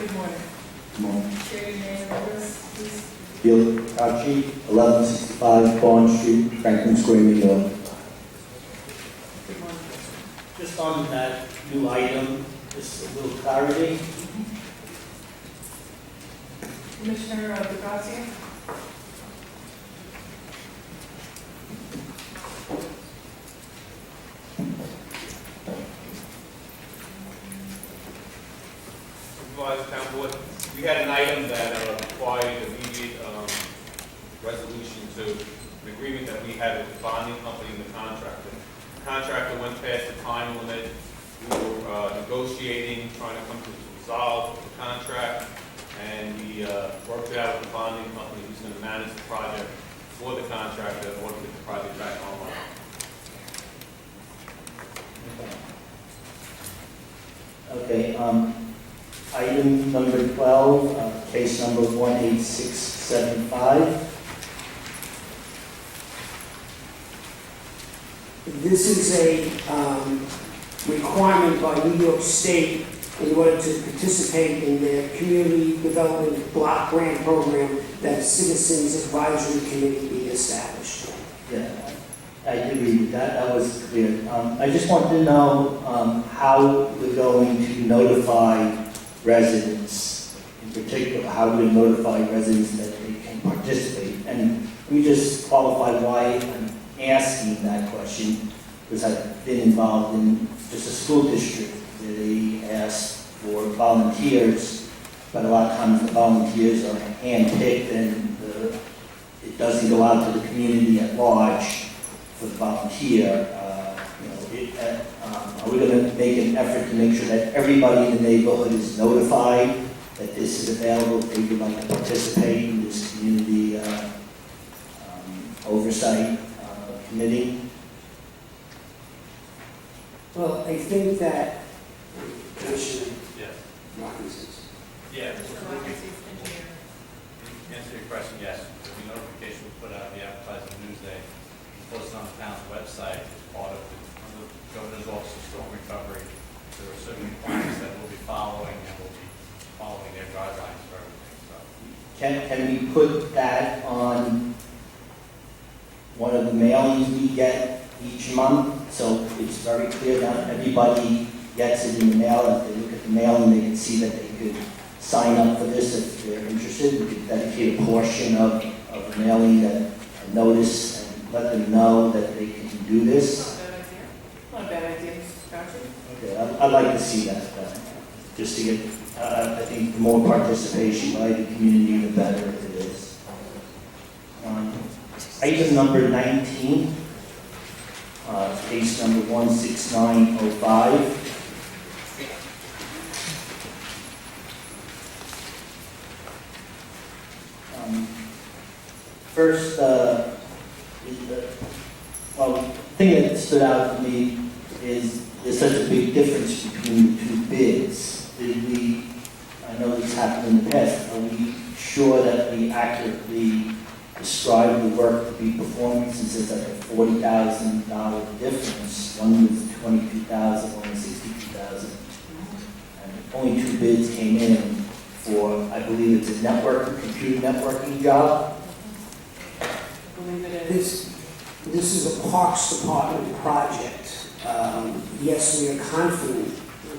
Good morning. Good morning. Share your name and address, please. Felix Procacci, 1165 Barn Street, Franklin Square, New York. Good morning. Just on that new item, just a little clarity. Commissioner Procacci. Supervisor, Town Board, we had an item that required immediate resolution to an agreement that we had with the bonding company and the contractor. The contractor went past the time limit. We were negotiating, trying to come to a resolve with the contract, and we worked it out with the bonding company who's going to manage the project for the contractor in order to get the project back online. Okay, item number 12, case number 18675. This is a requirement by New York State in order to participate in their community development block grant program that Citizens Advisory Committee be established. Yeah, I did read that. That was clear. I just wanted to know how we're going to notify residents, in particular, how we're going to notify residents that they can participate. And we just qualify why I'm asking that question, because I've been involved in just a school district where they ask for volunteers, but a lot of times the volunteers are hand-picked and it doesn't go out to the community at large for the volunteer. Are we going to make an effort to make sure that everybody in the neighborhood is notified that this is available if they would like to participate in this community oversight committee? Well, I think that Commissioner Yes. Robinson. Yeah. Mr. Procacci's engineer. To answer your question, yes. The notification was put out in the advertising Newsday, posted on the town's website as part of the Governor's Office of Storm Recovery. There are certain requirements that we'll be following, and we'll be following their guidelines for everything. So, Can we put that on one of the mailings we get each month? So it's very clear that everybody gets it in the mail. If they look at the mailing, they can see that they could sign up for this if they're interested. We could dedicate a portion of the mailing that a notice and let them know that they can do this. Not a bad idea, Mr. Procacci. Okay, I'd like to see that, just to get, I think the more participation by the community, the better it is. Item number 19, case number 16905. First, the thing that stood out to me is there's such a big difference between the two bids. I know this happened in the past, are we sure that we accurately describe the work to be performed, since it's like a $40,000 difference? One was $22,000, one was $62,000. And only two bids came in for, I believe it's a computer networking job. I believe it is. This is a Parks Department project. Yes, we are confident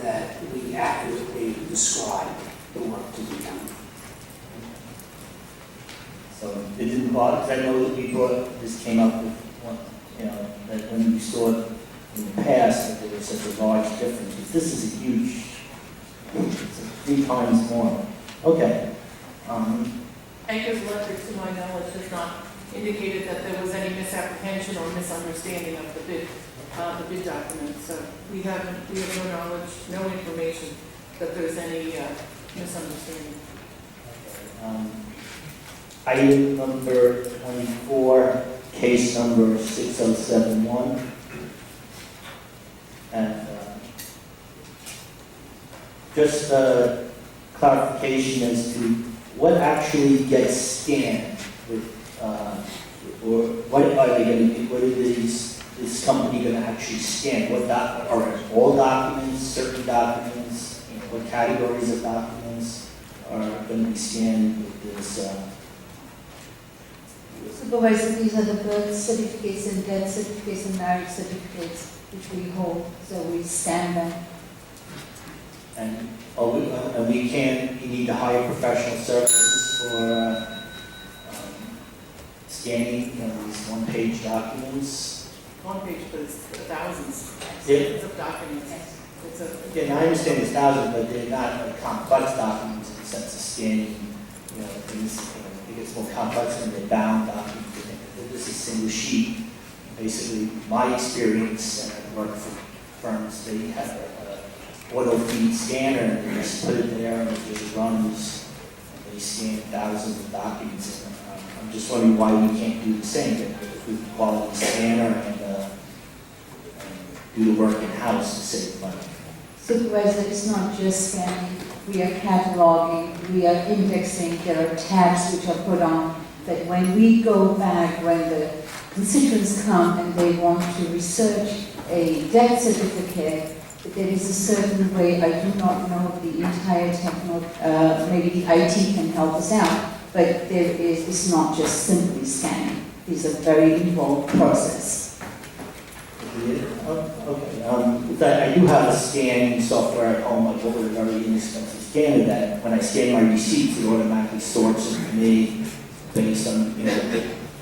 that we accurately describe the work to be done. So it didn't bother, because I know that this came up with one, that when we saw it in the past, that there was such a large difference. But this is a huge, it's 3 times more. Okay. Anchor's Electric, to my knowledge, has not indicated that there was any misapprehension or misunderstanding of the bid document. So we have no knowledge, no information that there's any misunderstanding. Item number 24, case number 6071. And just clarification as to what actually gets scanned with, or what are they going to do? What is this company going to actually scan? What are all documents, certain documents? What categories of documents? are going to be scanned with this. Supervisor, these are the birth certificates and death certificates and marriage certificates which we hold, so we scan them. And we need to hire professional services for scanning, these one-page documents. One page, but it's thousands. Yeah. Of documents. It's a. Yeah, and I understand it's thousands, but they're not like complex documents in the sense of scanning, things, it gets more complex and they're bound documents. This is single sheet. Basically, my experience, and I've worked for firms, they have an auto feed scanner, and they just put it there and it just runs. And they scan thousands of documents. And, I'm just wondering why we can't do the same, with quality scanner and do the work in-house to save money. Supervisor, it's not just scanning, we are cataloging, we are indexing, there are tabs which are put on, that when we go back, when the constituents come and they want to research a death certificate, there is a certain way, I do not know the entire maybe the IT can help us out, but it's not just simply scanning. It's a very involved process. Okay. I do have a scanning software at home. I bought a very inexpensive scanner that when I scan my receipts, it automatically sorts them for me based on,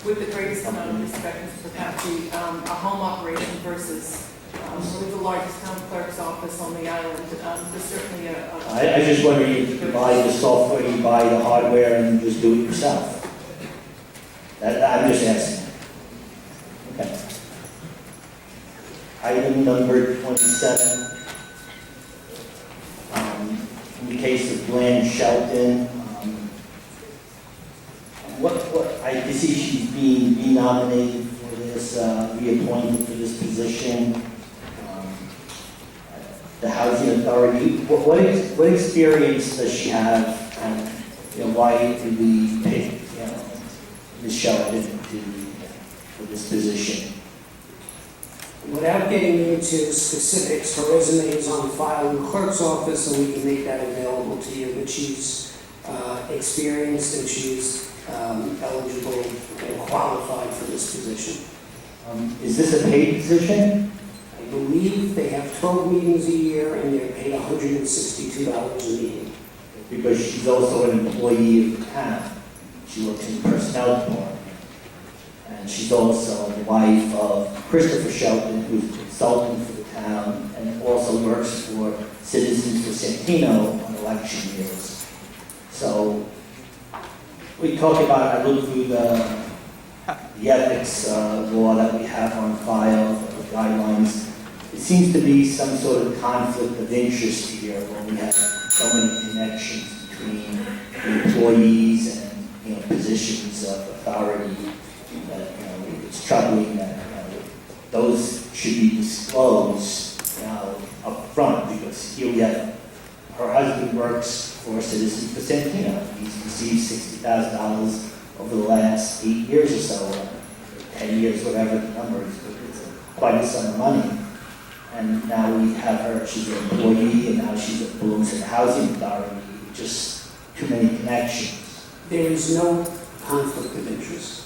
With the greatest amount of respect, Mr. Procacci, a home operation versus the largest town clerk's office on the island, there's certainly I just wonder if you buy the software, you buy the hardware, and just do it yourself. I'm just asking. Okay. Item number 27. In the case of Glenn Shelton, I can see she's being renominated for this, reappointed for this position. The Housing Authority, what experience does she have? Why did we pick, Ms. Shelton for this position? Without getting into specifics, her resume is on file in the clerk's office, and we can make that available to you. But she's experienced and she's eligible and qualified for this position. Is this a paid position? I believe they have 12 meetings a year, and they're paid $162 a meeting. Because she's also an employee of the town. She works in the personnel department. And she's also the wife of Christopher Shelton, who's a consultant for the town, and also works for Citizens for Santino on election years. So we talked about, I looked through the ethics law that we have on file, the guidelines. It seems to be some sort of conflict of interest here when we have so many connections between the employees and positions of authority. That it's troubling that those should be disclosed up front, because here we have her husband works for Citizens for Santino. He's received $60,000 over the last 8 years or so, 10 years, whatever the number is. It's quite a sum of money. And now we have her, she's an employee, and now she's at Bloomington Housing Authority. Just too many connections. There is no conflict of interest.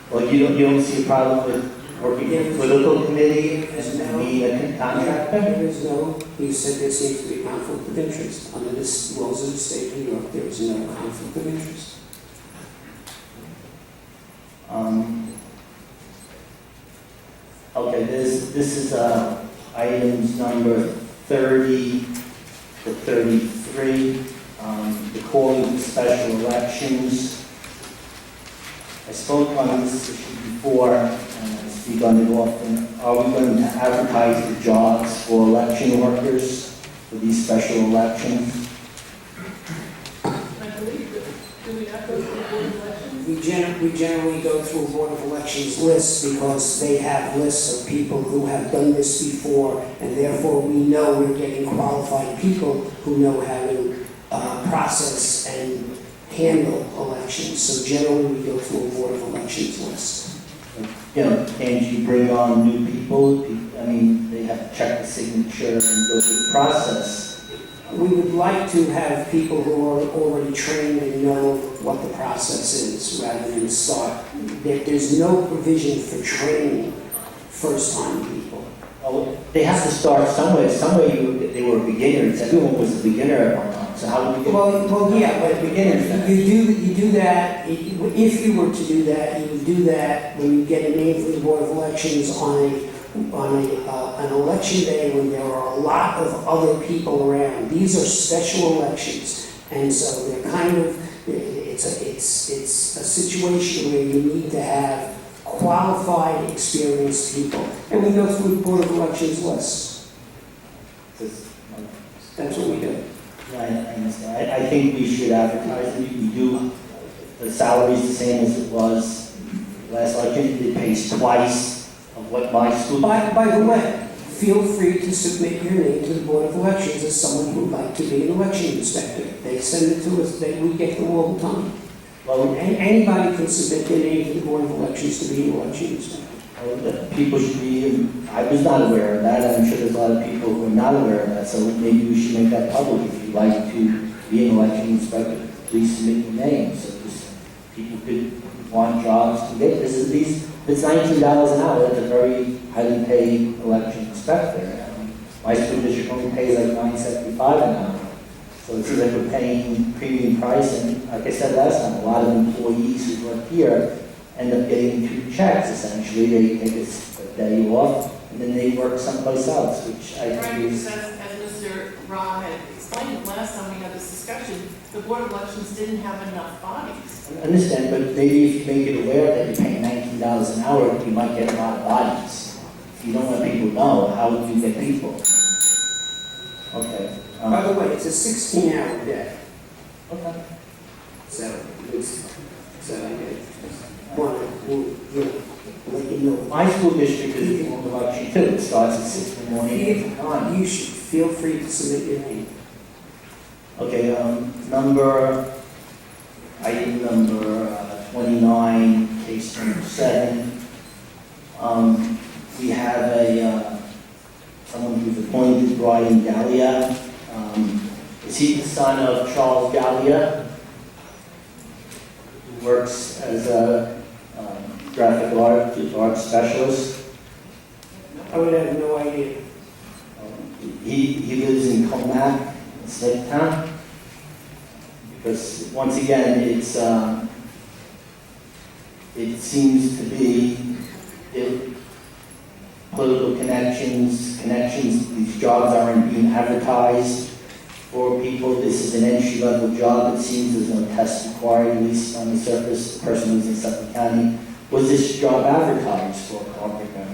Well, you don't see a problem with working in a political committee and being a contractor? There is no, you said there seems to be a conflict of interest. Under the laws of the state of New York, there is no conflict of interest. Okay, this is items number 30 to 33, the calling of special elections. I spoke on this issue before, and I speak on it often. Are we going to advertise the jobs for election workers for these special elections? I believe that, do we not go to the board of elections? We generally go through a Board of Elections list because they have lists of people who have done this before, and therefore we know we're getting qualified people who know how to process and handle elections. So generally we go through a Board of Elections list. Can't you bring on new people? I mean, they have to check the signature and go through the process. We would like to have people who are already trained and know what the process is, rather than start. There's no provision for training first-time people. Well, they have to start somewhere. Somewhere they were beginners. Everyone was a beginner at one time. So how would you get? Well, yeah, but beginners? you do that, if you were to do that, you would do that when you get a name from the Board of Elections on an election day when there are a lot of other people around. These are special elections, and so they're kind of, it's a situation where you need to have qualified, experienced people. And we go through the Board of Elections list. That's what we do. I understand. I think we should advertise it. We do, the salary's the same as it was last election. It pays twice of what my school. By the way, feel free to submit your name to the Board of Elections as someone who would like to be an election inspector. They send it to us, we get them all the time. Well, Anybody can submit their name to the Board of Elections to be an election inspector. people should be, I was not aware of that. I'm sure there's a lot of people who are not aware of that. So maybe we should make that public. If you'd like to be an election inspector, please submit your name. So just people could want jobs to get this. If it's $19 an hour, that's a very highly paid election inspector. My school district only pays like $9.75 an hour. So it seems like we're paying premium price, and like I said last time, a lot of employees who work here end up getting 2 checks, essentially. They take a day off, and then they work someplace else, which I Right, think because is... as Mr. Ra had explained last time we had this discussion, the Board of Elections didn't have enough bodies. I understand, but maybe if you make it aware that you're paying $19 an hour, you might get a lot of bodies. If you don't let people know, how would you get people? Okay. By the way, it's a 16-hour day. Okay. So I want to let you know. My school district is in election too. It starts at 6 in the morning, 8 in the morning. You should feel free to submit your name. Okay, item number 29, case number 7. We have someone who's appointed, Brian Gallia. Is he the son of Charles Gallia, who works as a graphic art specialist? I would have no idea. He lives in Comac, in Smithtown. Because once again, it seems to be political connections. These jobs aren't being advertised for people. This is an entry-level job. It seems there's no test required, at least on the surface. The person who's in Suffolk County. Was this job advertised for a carpenter?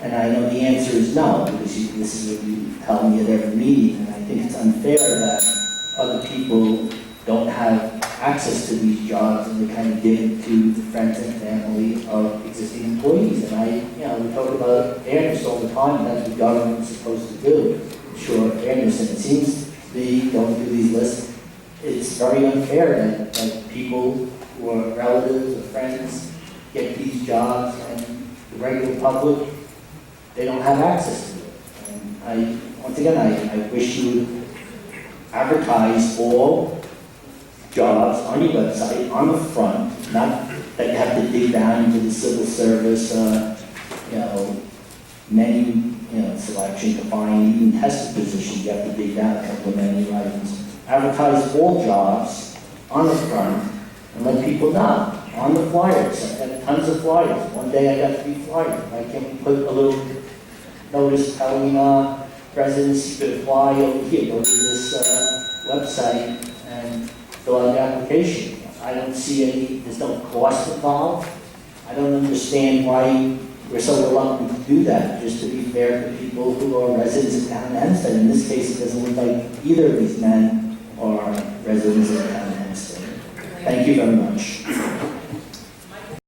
And I know the answer is no, because this is what you tell me at every meeting, and I think it's unfair that other people don't have access to these jobs and they kind of give it to the friends and family of existing employees. And we talk about fairness all the time, and that's what government is supposed to do. Ensure fairness, and it seems to be, going through these lists, it's very unfair that people who are relatives or friends get these jobs and the regular public, they don't have access to it. And once again, I wish you would advertise all jobs on your website, on the front, not that you have to dig down into the civil service, menu, selection to find even tested positions. You have to dig down a couple of menu items. Advertise all jobs on the front and let people know on the flyers. I have tons of flyers. One day I got 3 flyers. Why can't we put a little notice telling residents you could apply over here, go to this website and fill out the application. I don't see there's no cost involved. I don't understand why we're so reluctant to do that, just to be fair to people who are residents of town Hempstead. In this case, it doesn't look like either of these men are residents of town Hempstead. Thank you very much.